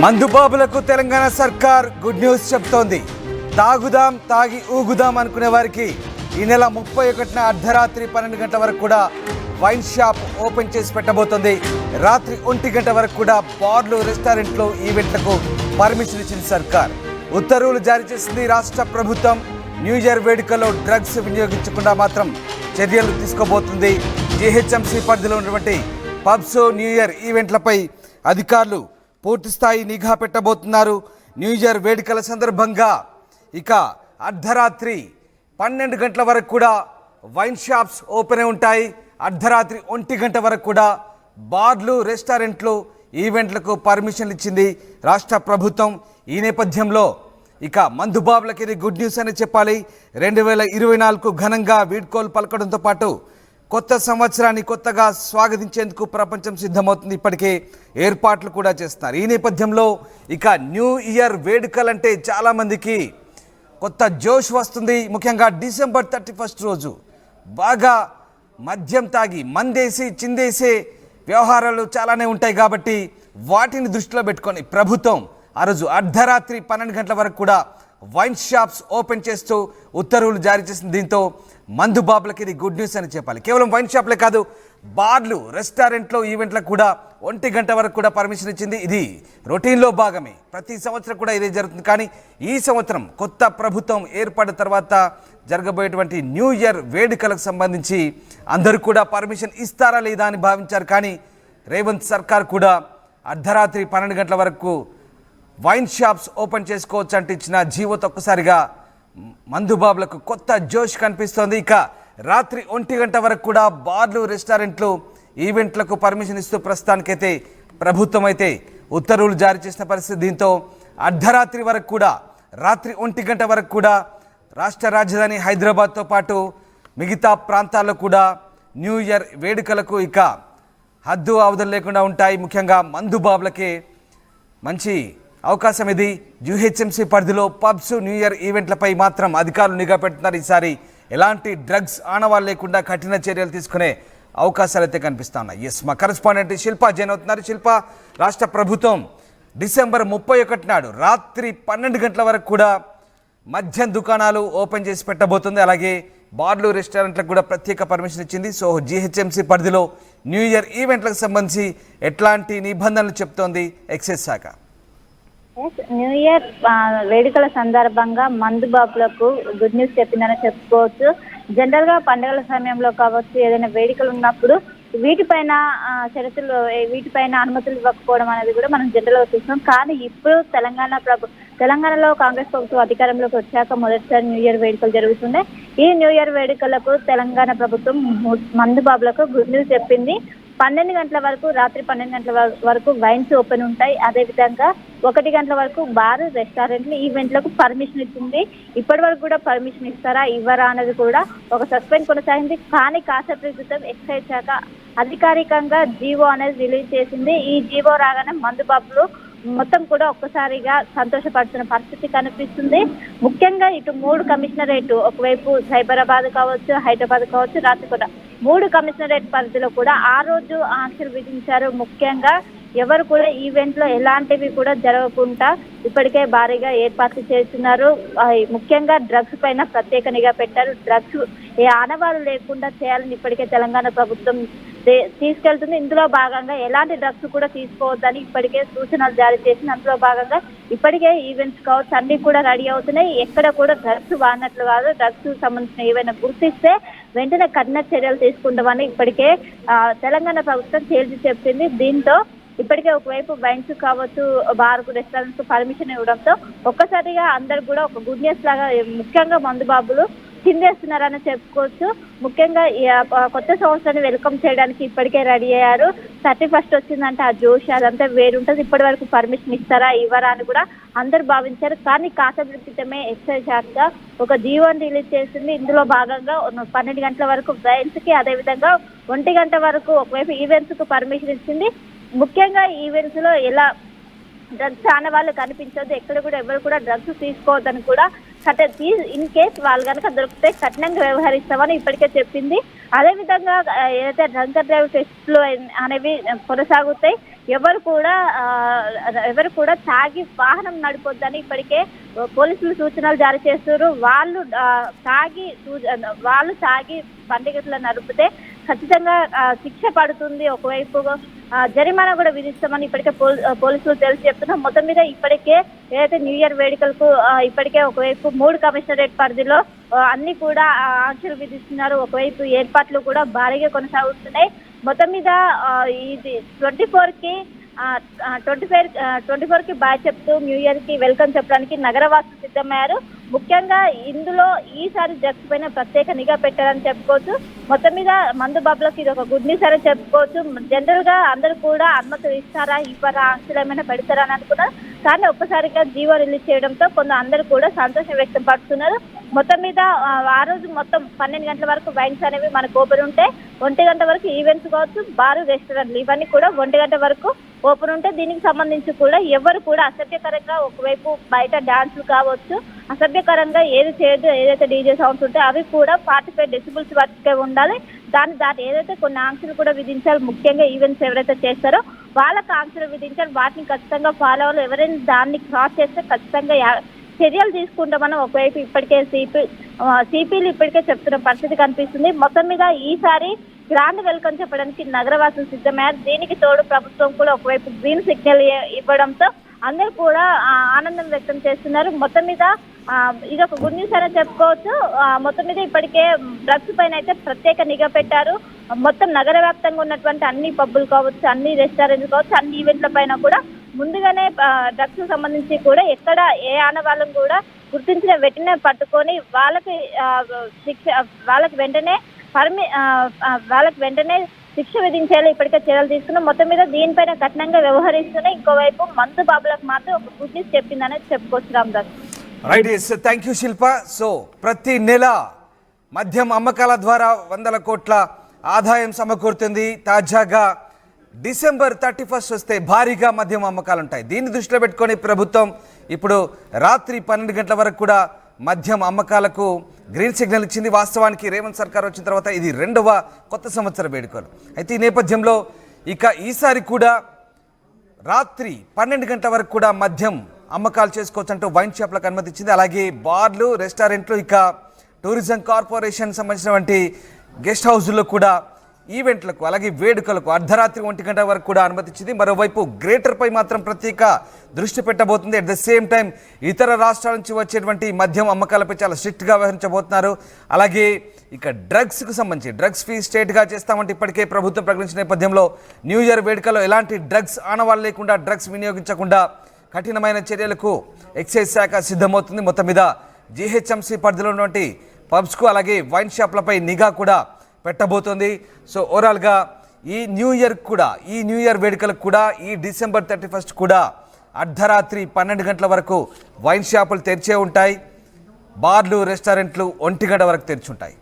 మందుబాబులకు తెలంగాణ సర్కార్ good news చెప్తోంది. తాగుదాం తాగి ఊగుదాం అనుకునే వారికి ఈ నెల 31న అర్ధరాత్రి 12 గంటల వరకు కూడా వైన్ షాప్ ఓపెన్ చేసి పెట్టబోతోంది. రాత్రి 1 గంట వరకు కూడా బార్లు, రెస్టారెంట్లు, ఈవెంట్లకు పర్మిషన్ ఇచ్చింది సర్కార్. ఉత్తర్వులు జారీ చేసింది రాష్ట్ర ప్రభుత్వం. న్యూ ఇయర్ వేడుకల్లో డ్రగ్స్ వినియోగించకుండా మాత్రం చర్యలు తీసుకోబోతుంది. జీహెచ్ఎంసీ పరిధిలో ఉన్నటువంటి పబ్స్, న్యూ ఇయర్ ఈవెంట్లపై అధికారులు పూర్తిస్థాయి నిఘా పెట్టబోతున్నారు. న్యూ ఇయర్ వేడుకల సందర్భంగా ఇక అర్ధరాత్రి 12 గంటల వరకు కూడా వైన్ షాప్స్ ఓపెన్ ఉంటాయి. అర్ధరాత్రి 1 గంట వరకు కూడా బార్లు, రెస్టారెంట్లు, ఈవెంట్లకు పర్మిషన్లు ఇచ్చింది రాష్ట్ర ప్రభుత్వం. ఈ నేపథ్యంలో ఇక మందుబాబులకి ఇది గుడ్ న్యూస్ అని చెప్పాలి. 2024కు ఘనంగా వీడ్కోలు పలకడంతో పాటు కొత్త సంవత్సరాన్ని కొత్తగా స్వాగతించేందుకు ప్రపంచం సిద్ధమవుతుంది. ఇప్పటికే ఏర్పాట్లు కూడా చేస్తున్నారు. ఈ నేపథ్యంలో ఇక న్యూ ఇయర్ వేడుకలంటే చాలామందికి కొత్త జోష్ వస్తుంది. ముఖ్యంగా డిసెంబర్ 31 రోజు బాగా మద్యం తాగి మందేసి చిందేసే వ్యవహారాలు చాలానే ఉంటాయి. కాబట్టి వాటిని దృష్టిలో పెట్టుకొని ప్రభుత్వం ఆ రోజు అర్ధరాత్రి 12 గంటల వరకు కూడా వైన్ షాప్స్ ఓపెన్ చేస్తూ ఉత్తర్వులు జారీ చేసింది. దీంతో మందుబాబులకి ఇది గుడ్ న్యూస్ అని చెప్పాలి. కేవలం వైన్ షాప్లే కాదు, బార్లు, రెస్టారెంట్లు, ఈవెంట్లకు కూడా 1 గంట వరకు కూడా పర్మిషన్ ఇచ్చింది. ఇది రొటీన్లో భాగమే. ప్రతి సంవత్సరం కూడా ఇదే జరుగుతుంది. కానీ ఈ సంవత్సరం కొత్త ప్రభుత్వం ఏర్పడిన తర్వాత జరగబోయేటువంటి న్యూ ఇయర్ వేడుకలకు సంబంధించి అందరూ కూడా పర్మిషన్ ఇస్తారా లేదా అని భావించారు. కానీ రేవంత్ సర్కార్ కూడా అర్ధరాత్రి 12 గంటల వరకు వైన్ షాప్స్ ఓపెన్ చేసుకోవచ్చు అంటే ఇచ్చిన జీవోతో ఒక్కసారిగా మందుబాబులకు కొత్త జోష్ కనిపిస్తోంది. ఇక రాత్రి 1 గంట వరకు కూడా బార్లు, రెస్టారెంట్లు, ఈవెంట్లకు పర్మిషన్ ఇస్తూ ప్రస్తుతానికైతే ప్రభుత్వం అయితే ఉత్తర్వులు జారీ చేసిన పరిస్థితి. దీంతో అర్ధరాత్రి వరకు కూడా, రాత్రి 1 గంట వరకు కూడా రాష్ట్ర రాజధాని హైదరాబాద్తో పాటు మిగతా ప్రాంతాల్లో కూడా న్యూ ఇయర్ వేడుకలకు ఇక హద్దు అవధులు లేకుండా ఉంటాయి. ముఖ్యంగా మందుబాబులకే మంచి అవకాశం ఇది. జిహెచ్ఎంసీ పరిధిలో పబ్స్, న్యూ ఇయర్ ఈవెంట్లపై మాత్రం అధికారులు నిఘా పెడుతున్నారు. ఈసారి ఎలాంటి డ్రగ్స్ ఆనవాళ్ళు లేకుండా కఠిన చర్యలు తీసుకునే అవకాశాలు అయితే కనిపిస్తున్నాయి. ఎస్, మా కరెస్పాండెంట్ శిల్ప జైన్ అవుతున్నారు. శిల్ప, రాష్ట్ర ప్రభుత్వం డిసెంబర్ 31 నాడు రాత్రి 12 గంటల వరకు కూడా మద్యం దుకాణాలు ఓపెన్ చేసి పెట్టబోతుంది. అలాగే బార్లు, రెస్టారెంట్లకు కూడా ప్రత్యేక పర్మిషన్ ఇచ్చింది. సో జిహెచ్ఎంసీ పరిధిలో న్యూ ఇయర్ ఈవెంట్లకు సంబంధించి ఎట్లాంటి నిబంధనలు చెప్తోంది ఎక్సైజ్ శాఖ? న్యూ ఇయర్ వేడుకల సందర్భంగా మందుబాబులకు గుడ్ న్యూస్ చెప్పిందని చెప్పుకోవచ్చు. జనరల్ గా పండుగల సమయంలో కావచ్చు, ఏదైనా వేడుకలు ఉన్నప్పుడు వీటిపైన షరతులు, వీటిపైన అనుమతులు ఇవ్వకపోవడం అనేది కూడా మనం జనరల్ గా చూస్తాం. కానీ ఇప్పుడు తెలంగాణలో కాంగ్రెస్ ప్రభుత్వం అధికారంలోకి వచ్చాక మొదటిసారి న్యూ ఇయర్ వేడుకలు జరుగుతున్నాయి. ఈ న్యూ ఇయర్ వేడుకలకు తెలంగాణ ప్రభుత్వం మందుబాబులకు గుడ్ న్యూస్ చెప్పింది. 12 గంటల వరకు, రాత్రి 12 గంటల వరకు వైన్స్ ఓపెన్ ఉంటాయి. అదేవిధంగా 1 గంటల వరకు బార్, రెస్టారెంట్లు, ఈవెంట్లకు పర్మిషన్ ఇచ్చింది. ఇప్పటి వరకు కూడా పర్మిషన్ ఇస్తారా ఇవ్వరా అనేది కూడా ఒక సస్పెన్స్ కొనసాగింది. కానీ కాసేపటి క్రితం ఎక్సైజ్ శాఖ అధికారికంగా జీవో అనేది రిలీజ్ చేసింది. ఈ జీవో రాగానే మందుబాబులు మొత్తం కూడా ఒక్కసారిగా సంతోషపడుతున్న పరిస్థితి కనిపిస్తుంది. ముఖ్యంగా ఇటు 3 కమిషనరేట్, ఒకవైపు సైబరాబాద్ కావచ్చు, హైదరాబాద్ కావచ్చు, రాత్రిపూట 3 కమిషనరేట్ పరిధిలో కూడా ఆ రోజు ఆంక్షలు విధించారు. ముఖ్యంగా ఎవరు కూడా ఈవెంట్లో ఎలాంటివి కూడా జరగకుండా ఇప్పటికే భారీగా ఏర్పాట్లు చేస్తున్నారు. ముఖ్యంగా డ్రగ్స్ పైన ప్రత్యేక నిఘా పెట్టారు. డ్రగ్స్ ఏ ఆనవాళ్ళు లేకుండా చేయాలని ఇప్పటికే తెలంగాణ ప్రభుత్వం తీసుకెళ్తుంది. ఇందులో భాగంగా ఎలాంటి డ్రగ్స్ కూడా తీసుకోవద్దని ఇప్పటికే సూచనలు జారీ చేసింది. అందులో భాగంగా ఇప్పటికే ఈవెంట్స్ కావచ్చు అన్ని కూడా రెడీ అవుతున్నాయి. ఎక్కడ కూడా డ్రగ్స్ వాడినట్లు కాదు. డ్రగ్స్ సంబంధించిన ఏవైనా గుర్తిస్తే వెంటనే కఠిన చర్యలు తీసుకుంటామని ఇప్పటికే తెలంగాణ ప్రభుత్వం తేల్చి చెప్పింది. దీంతో ఇప్పటికే ఒకవైపు వైన్స్ కావచ్చు, బార్, రెస్టారెంట్స్ పర్మిషన్ ఇవ్వడంతో ఒక్కసారిగా అందరు కూడా ఒక గుడ్ న్యూస్ లాగా ముఖ్యంగా మందుబాబులు చిందేస్తున్నారని చెప్పుకోవచ్చు. ముఖ్యంగా కొత్త సంవత్సరాన్ని వెల్కమ్ చేయడానికి ఇప్పటికే రెడీ అయ్యారు. 31 వచ్చిందంటే ఆ జోష్ అదంతా వేరుంటుంది. ఇప్పటి వరకు పర్మిషన్ ఇస్తారా ఇవ్వరా అని కూడా అందరు భావించారు. కానీ కాసేపటి క్రితమే ఎక్సైజ్ శాఖ ఒక జీవోని రిలీజ్ చేసింది. ఇందులో భాగంగా 12 గంటల వరకు వైన్స్ కి, అదేవిధంగా 1 గంట వరకు ఒకవైపు ఈవెంట్స్ కు పర్మిషన్ ఇచ్చింది. ముఖ్యంగా ఈవెంట్స్ లో ఎలా డ్రగ్స్ ఆనవాళ్ళు కనిపించొద్దు, ఎక్కడ కూడా ఎవరు కూడా డ్రగ్స్ తీసుకోవద్దని కూడా ఇన్ కేస్ వాళ్ళు కనుక దొరికితే కఠినంగా వ్యవహరిస్తామని ఇప్పటికే చెప్పింది. అదేవిధంగా ఏదైతే డ్రంక్ డ్రైవ్ టెస్టులు అనేవి కొనసాగుతాయి. ఎవరు కూడా తాగి వాహనం నడపొద్దని ఇప్పటికే పోలీసులు సూచనలు జారీ చేస్తున్నారు. వాళ్ళు తాగి బండిగట్లు నడిపితే ఖచ్చితంగా శిక్ష పడుతుంది. ఒకవైపు జరిమానా కూడా విధిస్తామని ఇప్పటికే పోలీసులు తెలిసి చెప్తున్నారు. మొత్తం మీద ఇప్పటికే ఏదైతే న్యూ ఇయర్ వేడుకలకు ఇప్పటికే ఒకవైపు 3 కమిషనరేట్ పరిధిలో అన్ని కూడా ఆంక్షలు విధిస్తున్నారు. ఒకవైపు ఏర్పాట్లు కూడా భారీగా కొనసాగుతున్నాయి. మొత్తం మీద ఇది 24కి బాయ్ చెప్తూ న్యూ ఇయర్ కి వెల్కమ్ చెప్పడానికి నగరవాసులు సిద్ధమయ్యారు. ముఖ్యంగా ఇందులో ఈసారి డ్రగ్స్ పైన ప్రత్యేక నిఘా పెట్టారని చెప్పుకోవచ్చు. మొత్తం మీద మందు బాబులకు ఇది ఒక గుడ్ న్యూస్ అని చెప్పుకోవచ్చు. జనరల్ గా అందరూ కూడా అనుమతులు ఇస్తారా ఇవ్వరా ఆంక్షలు ఏమైనా పెడతారా అని అనుకున్నారు. కానీ ఒక్కసారిగా జీవో రిలీజ్ చేయడంతో అందరూ కూడా సంతోషం వ్యక్తం పడుతున్నారు. మొత్తం మీద ఆ రోజు మొత్తం 12 గంటల వరకు వైన్స్ అనేవి మనకు ఓపెన్ ఉంటే 1 గంట వరకు ఈవెంట్స్ కావచ్చు, బారు, రెస్టారెంట్లు ఇవన్నీ కూడా 1 గంట వరకు ఓపెన్ ఉంటే దీనికి సంబంధించి కూడా ఎవరు కూడా అసభ్యకరంగా ఒకవైపు బయట డాన్సులు కావచ్చు, అసభ్యకరంగా ఏది చేయదు. ఏదైతే డీజే సౌండ్స్ ఉంటాయో అవి కూడా 45 డెసిబుల్స్ వరకే ఉండాలి. దాని ఏదైతే కొన్ని ఆంక్షలు కూడా విధించాలి. ముఖ్యంగా ఈవెంట్స్ ఎవరైతే చేస్తారో వాళ్ళకి ఆంక్షలు విధించాలి. వాటిని ఖచ్చితంగా ఫాలో అవ్వాలి. ఎవరైనా దాన్ని క్రాస్ చేస్తే ఖచ్చితంగా చర్యలు తీసుకుంటామని ఒకవైపు ఇప్పటికే సిపిలు ఇప్పటికే చెప్తున్న పరిస్థితి కనిపిస్తుంది. మొత్తం మీద ఈసారి గ్రాండ్ వెల్కమ్ చెప్పడానికి నగరవాసులు సిద్ధమయ్యారు. దీనికి తోడు ప్రభుత్వం కూడా ఒకవైపు గ్రీన్ సిగ్నల్ ఇవ్వడంతో అందరూ కూడా ఆనందం వ్యక్తం చేస్తున్నారు. మొత్తం మీద ఇది ఒక గుడ్ న్యూస్ అని చెప్పుకోవచ్చు. మొత్తం మీద ఇప్పటికే డ్రగ్స్ పైన అయితే ప్రత్యేక నిఘా పెట్టారు. మొత్తం నగర వ్యాప్తంగా ఉన్నటువంటి అన్ని పబ్బులు కావచ్చు, అన్ని రెస్టారెంట్లు కావచ్చు, అన్ని ఈవెంట్ల పైన కూడా ముందుగానే డ్రగ్స్ సంబంధించి కూడా ఎక్కడ ఏ ఆనవాళ్ళను కూడా గుర్తించిన వెంటనే పట్టుకొని వాళ్ళకి వెంటనే శిక్ష విధించేలా ఇప్పటికే చర్యలు తీసుకున్నాం. మొత్తం మీద దీనిపైన కఠినంగా వ్యవహరిస్తున్నాయి. ఇంకోవైపు మందు బాబులకు మాత్రం ఒక గుడ్ న్యూస్ చెప్పిందనేది చెప్పుకోవచ్చు. Ramadas. Right, thank you Shilpa. So ప్రతి నెల మద్యం అమ్మకాల ద్వారా 100 కోట్ల ఆదాయం సమకూరుతుంది. తాజాగా డిసెంబర్ 31 వస్తే భారీగా మద్యం అమ్మకాలు ఉంటాయి. దీన్ని దృష్టిలో పెట్టుకొని ప్రభుత్వం ఇప్పుడు రాత్రి 12 గంటల వరకు కూడా మద్యం అమ్మకాలకు గ్రీన్ సిగ్నల్ ఇచ్చింది. వాస్తవానికి రేవంత్ సర్కార్ వచ్చిన తర్వాత ఇది 2వ కొత్త సంవత్సర వేడుకలు. అయితే ఈ నేపథ్యంలో ఇక ఈసారి కూడా రాత్రి 12 గంటల వరకు కూడా మద్యం అమ్మకాలు చేసుకోవచ్చు అంటూ వైన్ షాప్లకు అనుమతి ఇచ్చింది. అలాగే బార్లు, రెస్టారెంట్లు, ఇక టూరిజం కార్పొరేషన్ సంబంధించినటువంటి గెస్ట్ హౌజుల్లో కూడా ఈవెంట్లకు అలాగే వేడుకలకు అర్ధరాత్రి 1 గంట వరకు కూడా అనుమతి ఇచ్చింది. మరోవైపు గ్రేటర్పై మాత్రం ప్రత్యేక దృష్టి పెట్టబోతుంది. అట్ ద సేమ్ టైం ఇతర రాష్ట్రాల నుంచి వచ్చేటువంటి మద్యం అమ్మకాలపై చాలా స్ట్రిక్ట్గా వ్యవహరించబోతున్నారు. అలాగే ఇక డ్రగ్స్కు సంబంధించి డ్రగ్స్ ఫ్రీ స్టేట్గా చేస్తామంటే ఇప్పటికే ప్రభుత్వం ప్రకటించిన నేపథ్యంలో న్యూ ఇయర్ వేడుకలో ఎలాంటి డ్రగ్స్ ఆనవాళ్ళు లేకుండా, డ్రగ్స్ వినియోగించకుండా కఠినమైన చర్యలకు ఎక్సైజ్ శాఖ సిద్ధమవుతుంది. మొత్తం మీద జీహెచ్ఎంసీ పరిధిలో ఉన్నటువంటి పబ్స్కు అలాగే వైన్ షాప్లపై నిఘా కూడా పెట్టబోతోంది. సో ఓవరాల్గా ఈ న్యూ ఇయర్ వేడుకలకు కూడా ఈ డిసెంబర్ 31 కూడా అర్ధరాత్రి 12 గంటల వరకు వైన్ షాపులు తెరిచే ఉంటాయి. బార్లు, రెస్టారెంట్లు 1 గంట వరకు తెరిచి ఉంటాయి.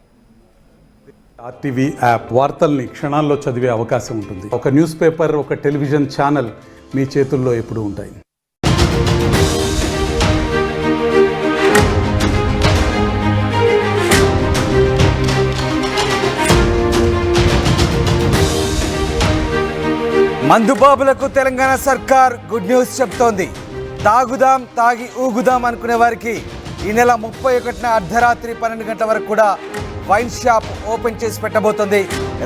ఆర్టీవీ యాప్ వార్తల్ని క్షణాల్లో చదివే అవకాశం ఉంటుంది. ఒక న్యూస్ పేపర్, ఒక టెలివిజన్ ఛానల్ మీ చేతుల్లో ఎప్పుడూ ఉంటాయి. మందుబాబులకు తెలంగాణ సర్కార్ గుడ్ న్యూస్ చెప్తోంది. తాగుదాం, తాగి ఊగుదాం అనుకునే వారికి ఈ నెల 31న అర్ధరాత్రి 12 గంటల వరకు కూడా వైన్ షాప్ ఓపెన్ చేసి పెట్టబోతోంది.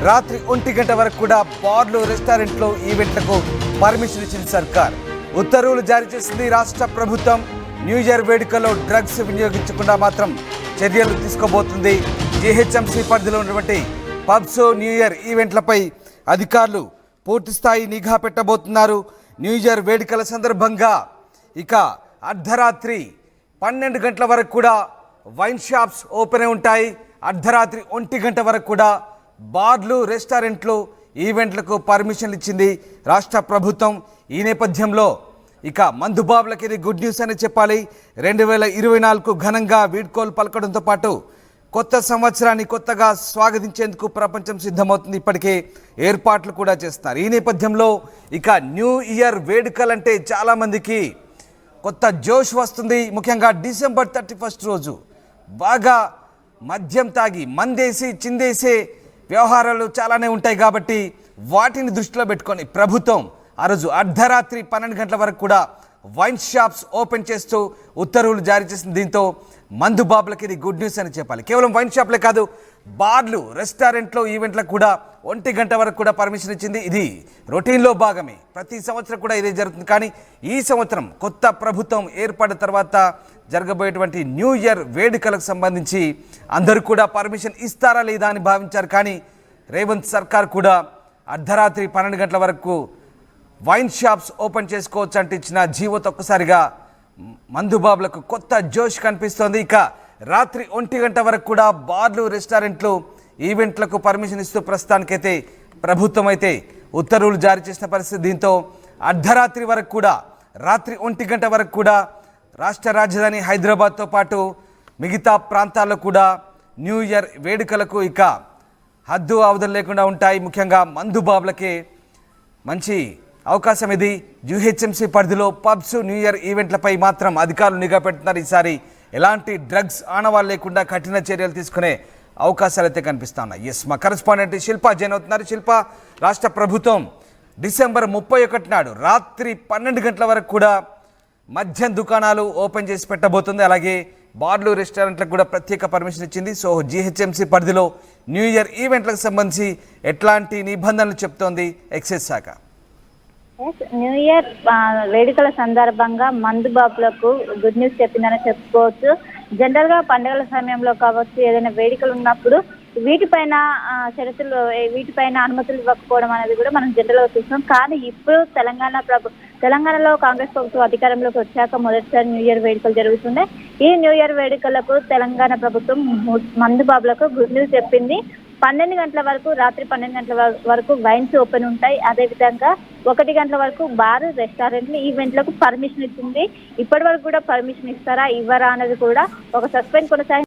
రాత్రి 1 గంట వరకు కూడా బార్లు, రెస్టారెంట్లు, ఈవెంట్లకు పర్మిషన్ ఇచ్చింది సర్కార్. ఉత్తర్వులు జారీ చేసింది రాష్ట్ర ప్రభుత్వం. న్యూ ఇయర్ వేడుకల్లో డ్రగ్స్ వినియోగించకుండా మాత్రం చర్యలు తీసుకోబోతుంది. జీహెచ్ఎంసీ పరిధిలో ఉన్నటువంటి పబ్స్, న్యూ ఇయర్ ఈవెంట్లపై అధికారులు పూర్తిస్థాయి నిఘా పెట్టబోతున్నారు. న్యూ ఇయర్ వేడుకల సందర్భంగా ఇక అర్ధరాత్రి 12 గంటల వరకు కూడా వైన్ షాప్స్ ఓపెన్ ఉంటాయి. అర్ధరాత్రి 1 గంట వరకు కూడా బార్లు, రెస్టారెంట్లు, ఈవెంట్లకు పర్మిషన్లు ఇచ్చింది రాష్ట్ర ప్రభుత్వం. ఈ నేపథ్యంలో ఇక మందుబాబులకి ఇది గుడ్ న్యూస్ అని చెప్పాలి. 2024 ఘనంగా వీడ్కోలు పలకడంతో పాటు కొత్త సంవత్సరాన్ని కొత్తగా స్వాగతించేందుకు ప్రపంచం సిద్ధమవుతుంది. ఇప్పటికే ఏర్పాట్లు కూడా చేస్తున్నారు. ఈ నేపథ్యంలో ఇక న్యూ ఇయర్ వేడుకలంటే చాలామందికి కొత్త జోష్ వస్తుంది. ముఖ్యంగా డిసెంబర్ 31 రోజు బాగా మద్యం తాగి మందేసి చిందేసే వ్యవహారాలు చాలానే ఉంటాయి కాబట్టి వాటిని దృష్టిలో పెట్టుకొని ప్రభుత్వం ఆ రోజు అర్ధరాత్రి 12 గంటల వరకు కూడా వైన్ షాప్స్ ఓపెన్ చేస్తూ ఉత్తర్వులు జారీ చేసింది. దీంతో మందు బాబులకి ఇది గుడ్ న్యూస్ అని చెప్పాలి. కేవలం వైన్ షాప్లే కాదు, బార్లు, రెస్టారెంట్లు, ఈవెంట్లకు కూడా 1 గంట వరకు కూడా పర్మిషన్ ఇచ్చింది. ఇది రొటీన్లో భాగమే, ప్రతి సంవత్సరం కూడా ఇదే జరుగుతుంది. కానీ ఈ సంవత్సరం కొత్త ప్రభుత్వం ఏర్పడిన తర్వాత జరగబోయేటువంటి న్యూ ఇయర్ వేడుకలకు సంబంధించి అందరూ కూడా పర్మిషన్ ఇస్తారా లేదా అని భావించారు. కానీ రేవంత్ సర్కార్ కూడా అర్ధరాత్రి 12 గంటల వరకు వైన్ షాప్స్ ఓపెన్ చేసుకోవచ్చు అంటే ఇచ్చిన జీవోతో ఒక్కసారిగా మందుబాబులకు కొత్త జోష్ కనిపిస్తోంది. ఇక రాత్రి 1 గంట వరకు కూడా బార్లు, రెస్టారెంట్లు, ఈవెంట్లకు పర్మిషన్ ఇస్తూ ప్రస్తుతానికైతే ప్రభుత్వం అయితే ఉత్తర్వులు జారీ చేసిన పరిస్థితి. దీంతో అర్ధరాత్రి వరకు కూడా, రాత్రి 1 గంట వరకు కూడా రాష్ట్ర రాజధాని హైదరాబాద్తో పాటు మిగతా ప్రాంతాల్లో కూడా న్యూ ఇయర్ వేడుకలకు ఇక హద్దు అవధులు లేకుండా ఉంటాయి. ముఖ్యంగా మందుబాబులకే మంచి అవకాశం ఇది. యూహెచ్ఎంసీ పరిధిలో పబ్స్, న్యూ ఇయర్ ఈవెంట్లపై మాత్రం అధికారులు నిఘా పెడుతున్నారు. ఈసారి ఎలాంటి డ్రగ్స్ ఆనవాళ్ళు లేకుండా కఠిన చర్యలు తీసుకునే అవకాశాలు అయితే కనిపిస్తున్నాయి. ఎస్, మా కరెస్పాండెంట్ శిల్పా జైన్ అవుతున్నారు. శిల్ప, రాష్ట్ర ప్రభుత్వం డిసెంబర్ 31 నాడు రాత్రి 12 గంటల వరకు కూడా మద్యం దుకాణాలు ఓపెన్ చేసి పెట్టబోతుంది. అలాగే బార్లు, రెస్టారెంట్లకు కూడా ప్రత్యేక పర్మిషన్ ఇచ్చింది. సో జిహెచ్ఎంసీ పరిధిలో న్యూ ఇయర్ ఈవెంట్లకు సంబంధించి ఎట్లాంటి నిబంధనలు చెప్తోంది ఎక్సైజ్ శాఖ? న్యూ ఇయర్ వేడుకల సందర్భంగా మందు బాబులకు గుడ్ న్యూస్ చెప్పిందని చెప్పుకోవచ్చు. జనరల్ గా పండుగల సమయంలో కావచ్చు, ఏదైనా వేడుకలు ఉన్నప్పుడు వీటిపైన షరతులు, వీటిపైన అనుమతులు ఇవ్వకపోవడం అనేది కూడా మనం జనరల్ గా చూస్తాం. కానీ ఇప్పుడు తెలంగాణలో కాంగ్రెస్ ప్రభుత్వం అధికారంలోకి వచ్చాక మొదటిసారి న్యూ ఇయర్ వేడుకలు జరుగుతున్నాయి. ఈ న్యూ ఇయర్ వేడుకలకు తెలంగాణ ప్రభుత్వం మందు బాబులకు గుడ్ న్యూస్ చెప్పింది. 12 గంటల వరకు, రాత్రి 12 గంటల వరకు వైన్స్ ఓపెన్ ఉంటాయి. అదేవిధంగా 1 గంటల వరకు బార్, రెస్టారెంట్లు, ఈవెంట్లకు పర్మిషన్ ఇచ్చింది. ఇప్పటి వరకు కూడా పర్మిషన్ ఇస్తారా ఇవ్వరా అనేది కూడా ఒక సస్పెన్స్ కొనసాగి